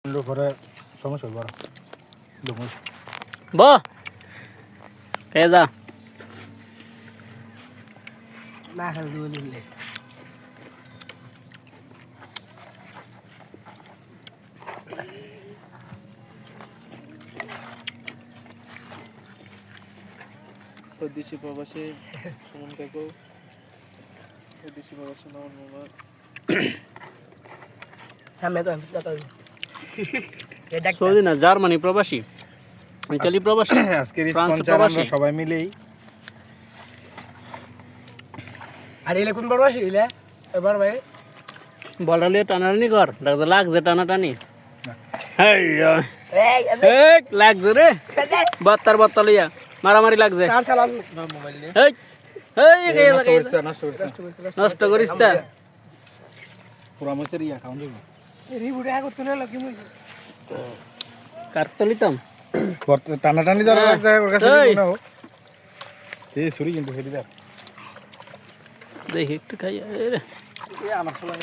ঘরে সমস্যা বড় ব কে যা না খেলে দুই দিলে স্বদেশী প্রবাসী সুমন কাকু স্বদেশী প্রবাসী নমন মামা সামনে তো আমি তো সৌদি না জার্মানি প্রবাসী ইতালি প্রবাসী আজকের ফ্রান্স স্পন্সর প্রবাসী। আমরা সবাই মিলেই আর এলে কোন পড়বাসী এলে এবার ভাই বলালে টানাটানি কর ডাক্তার লাগছে টানাটানি হেই এই এই লাগছে রে বাত্তার বাত্তা লইয়া মারামারি লাগছে চার চালান মোবাইল নিয়ে এই এই নষ্ট করিস তা পুরা মাছের ইয়া খাওয়া যাবে রিবুটে আগে করতে না কি মুই কাটতলিতাম টানাটানি যারা লাগছে ওর কাছে এই। মনে হোক এই ছুরি কিন্তু হেরি দেখ দেখি একটু খাই আমার সবাই